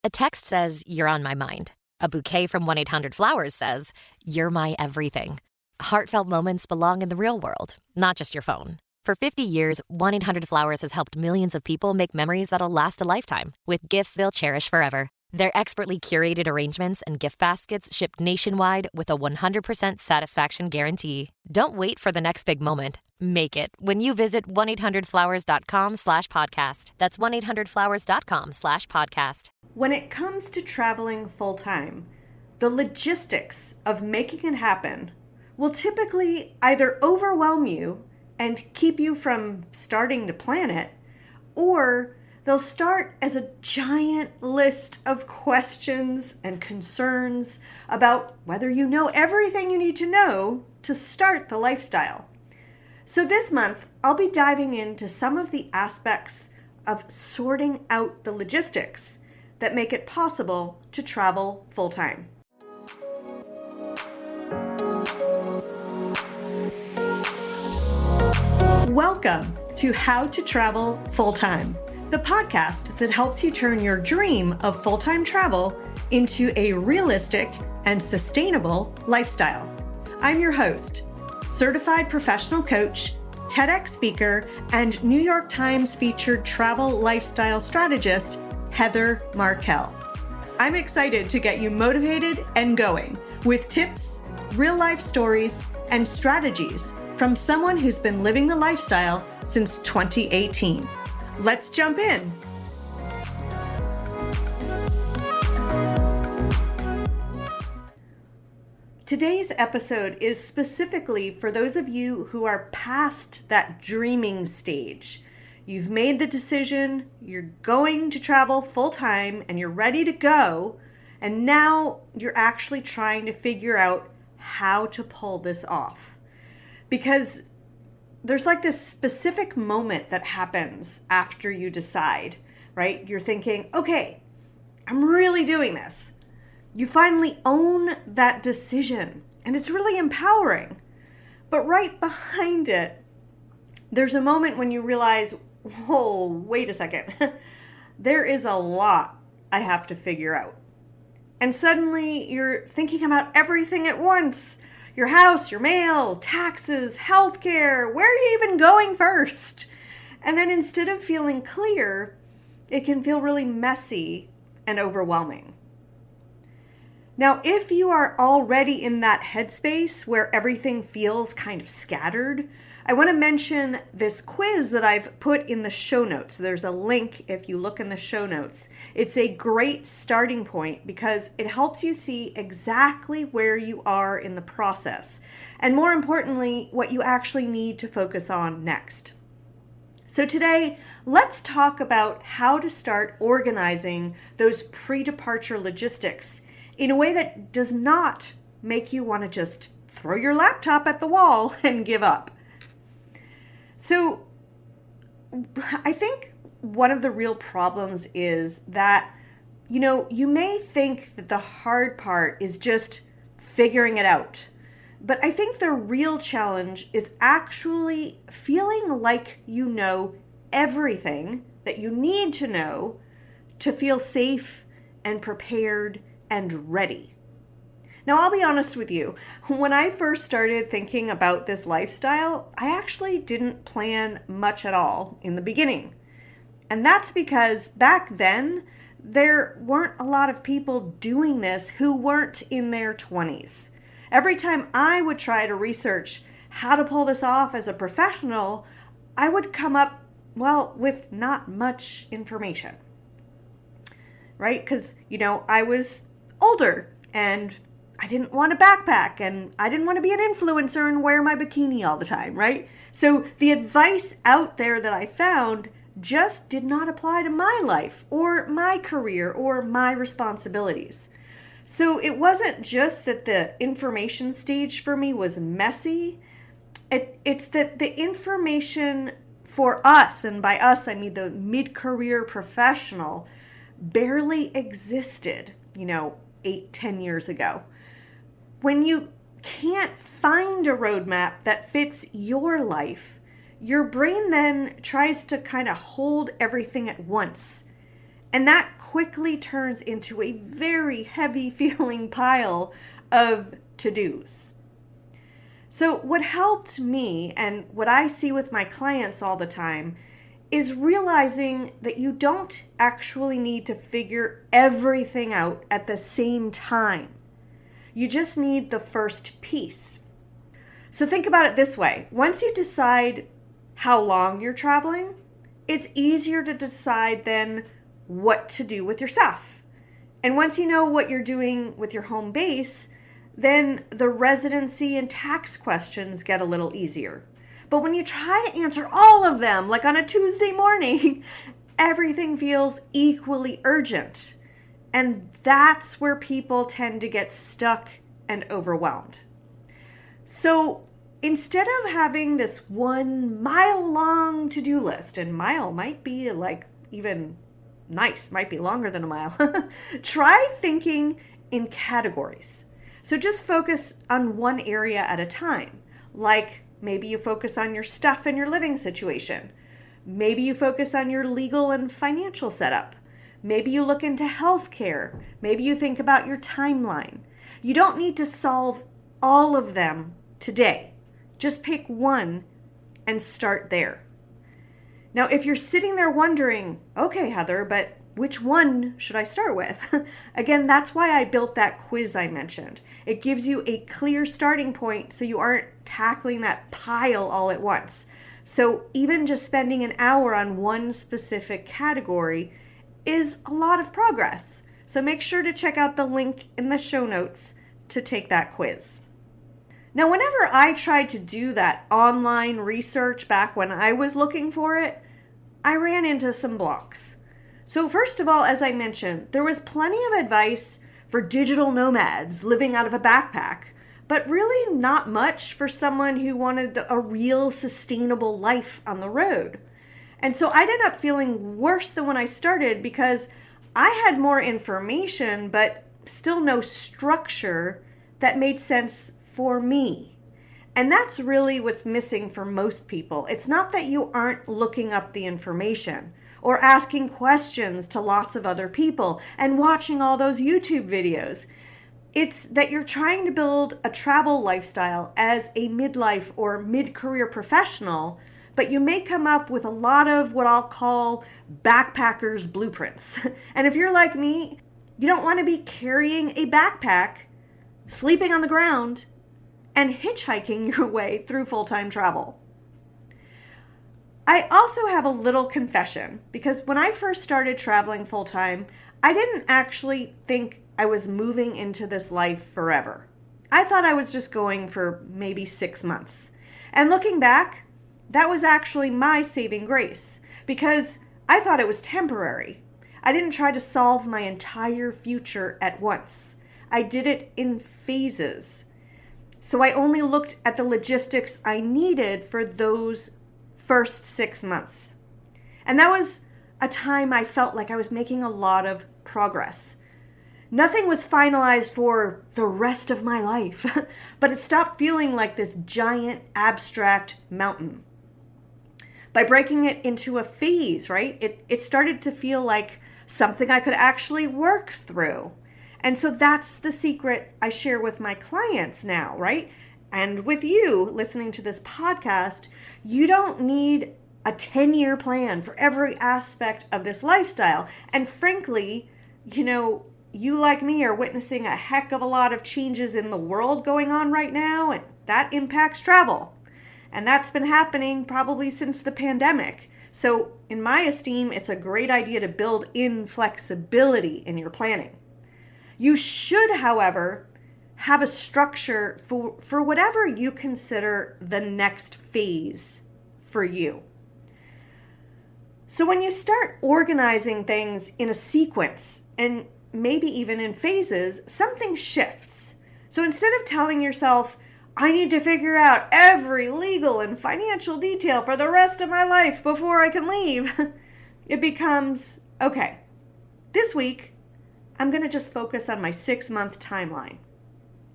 A text says, "You're on my mind." A bouquet from 1-800-Flowers says, "You're my everything." Heartfelt moments belong in the real world, not just your phone. For 50 years, 1-800-Flowers has helped millions of people make memories that'll last a lifetime with gifts they'll cherish forever. Their expertly curated arrangements and gift baskets ship nationwide with a 100% satisfaction guarantee. Don't wait for the next big moment. Make it when you visit 1-800-Flowers.com/podcast. That's 1-800-Flowers.com/podcast. When it comes to traveling full-time, the logistics of making it happen will typically either overwhelm you and keep you from starting to plan it, or they'll start as a giant list of questions and concerns about whether you know everything you need to know to start the lifestyle. So this month, I'll be diving into some of the aspects of sorting out the logistics that make it possible to travel full-time. Welcome to How to Travel Full-Time, the podcast that helps you turn your dream of full-time travel into a realistic and sustainable lifestyle. I'm your host, certified professional coach, TEDx speaker, and New York Times featured travel lifestyle strategist, Heather Markel. I'm excited to get you motivated and going with tips, real-life stories, and strategies from someone who's been living the lifestyle since 2018. Let's jump in. Today's episode is specifically for those of you who are past that dreaming stage. You've made the decision, you're going to travel full-time, and you're ready to go, and now you're actually trying to figure out how to pull this off. Because there's like this specific moment that happens after you decide, right? You're thinking, okay, I'm really doing this. You finally own that decision, and it's really empowering. But right behind it, there's a moment when you realize, whoa, wait a second. There is a lot I have to figure out. And suddenly you're thinking about everything at once. Your house, your mail, taxes, healthcare, where are you even going first? And then instead of feeling clear, it can feel really messy and overwhelming. Now, if you are already in that headspace where everything feels kind of scattered, I want to mention this quiz that I've put in the show notes. There's a link if you look in the show notes. It's a great starting point because it helps you see exactly where you are in the process, and more importantly, what you actually need to focus on next. So today, let's talk about how to start organizing those pre-departure logistics in a way that does not make you want to just throw your laptop at the wall and give up. So I think one of the real problems is that, you may think that the hard part is just figuring it out. But I think the real challenge is actually feeling like you know everything that you need to know to feel safe and prepared and ready. Now, I'll be honest with you. When I first started thinking about this lifestyle, I actually didn't plan much at all in the beginning. And that's because back then, there weren't a lot of people doing this who weren't in their 20s. Every time I would try to research how to pull this off as a professional, I would come up, with not much information. Right? Because, I was older and I didn't want a backpack and I didn't want to be an influencer and wear my bikini all the time, right? So the advice out there that I found just did not apply to my life or my career or my responsibilities. So it wasn't just that the information stage for me was messy. It's that the information for us, and by us I mean the mid-career professional, barely existed, 8-10 years ago. When you can't find a roadmap that fits your life, your brain then tries to kind of hold everything at once. And that quickly turns into a very heavy feeling pile of to-dos. So what helped me, and what I see with my clients all the time, is realizing that you don't actually need to figure everything out at the same time. You just need the first piece. So think about it this way. Once you decide how long you're traveling, it's easier to decide then what to do with your stuff. And once you know what you're doing with your home base, then the residency and tax questions get a little easier. But when you try to answer all of them, like on a Tuesday morning, everything feels equally urgent. And that's where people tend to get stuck and overwhelmed. So instead of having this 1 mile long to-do list, and mile might be like even nice, might be longer than a mile, try thinking in categories. So just focus on one area at a time. Like maybe you focus on your stuff and your living situation. Maybe you focus on your legal and financial setup. Maybe you look into healthcare. Maybe you think about your timeline. You don't need to solve all of them today. Just pick one and start there. Now, if you're sitting there wondering, okay, Heather, but which one should I start with? Again, that's why I built that quiz I mentioned. It gives you a clear starting point so you aren't tackling that pile all at once. So even just spending an hour on one specific category is a lot of progress. So make sure to check out the link in the show notes to take that quiz. Now, whenever I tried to do that online research back when I was looking for it, I ran into some blocks. So first of all, as I mentioned, there was plenty of advice for digital nomads living out of a backpack, but really not much for someone who wanted a real sustainable life on the road. And so I ended up feeling worse than when I started because I had more information, but still no structure that made sense for me. And that's really what's missing for most people. It's not that you aren't looking up the information or asking questions to lots of other people and watching all those YouTube videos. It's that you're trying to build a travel lifestyle as a midlife or mid-career professional, but you may come up with a lot of what I'll call backpackers' blueprints. And if you're like me, you don't want to be carrying a backpack, sleeping on the ground, and hitchhiking your way through full-time travel. I also have a little confession because when I first started traveling full-time, I didn't actually think I was moving into this life forever. I thought I was just going for maybe 6 months. And looking back, that was actually my saving grace because I thought it was temporary. I didn't try to solve my entire future at once. I did it in phases. So I only looked at the logistics I needed for those first 6 months. And that was a time I felt like I was making a lot of progress. Nothing was finalized for the rest of my life, but it stopped feeling like this giant abstract mountain. By breaking it into a phase, right, it started to feel like something I could actually work through. And so that's the secret I share with my clients now, right? And with you listening to this podcast, you don't need a 10-year plan for every aspect of this lifestyle. And frankly, you like me are witnessing a heck of a lot of changes in the world going on right now, and that impacts travel. And that's been happening probably since the pandemic. So in my esteem, it's a great idea to build in flexibility in your planning. You should, however, have a structure for whatever you consider the next phase for you. So when you start organizing things in a sequence and maybe even in phases, something shifts. So instead of telling yourself, I need to figure out every legal and financial detail for the rest of my life before I can leave, it becomes, okay, this week, I'm going to just focus on my 6-month timeline.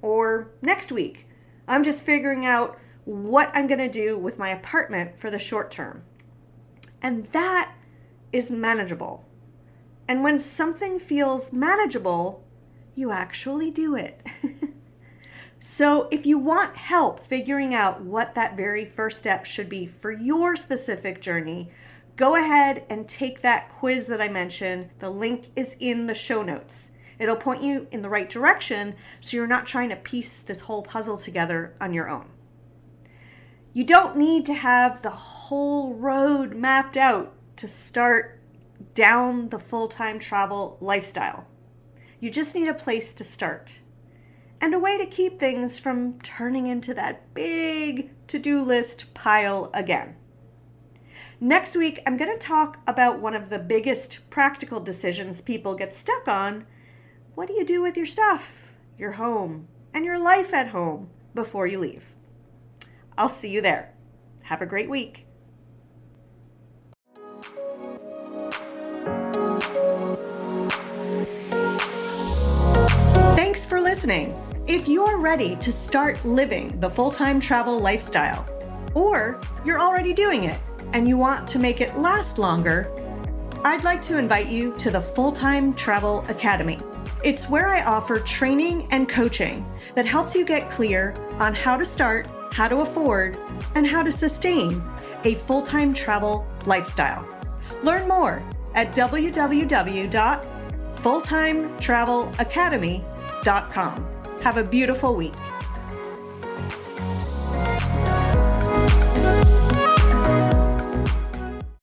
Or next week, I'm just figuring out what I'm going to do with my apartment for the short term. And that is manageable. And when something feels manageable, you actually do it. So if you want help figuring out what that very first step should be for your specific journey, go ahead and take that quiz that I mentioned. The link is in the show notes. It'll point you in the right direction so you're not trying to piece this whole puzzle together on your own. You don't need to have the whole road mapped out to start down the full-time travel lifestyle. You just need a place to start and a way to keep things from turning into that big to-do list pile again. Next week, I'm going to talk about one of the biggest practical decisions people get stuck on. What do you do with your stuff, your home, and your life at home before you leave? I'll see you there. Have a great week. Thanks for listening. If you're ready to start living the full-time travel lifestyle, or you're already doing it and you want to make it last longer, I'd like to invite you to the Full-Time Travel Academy. It's where I offer training and coaching that helps you get clear on how to start, how to afford, and how to sustain a full-time travel lifestyle. Learn more at www.fulltimetravelacademy.com. Have a beautiful week.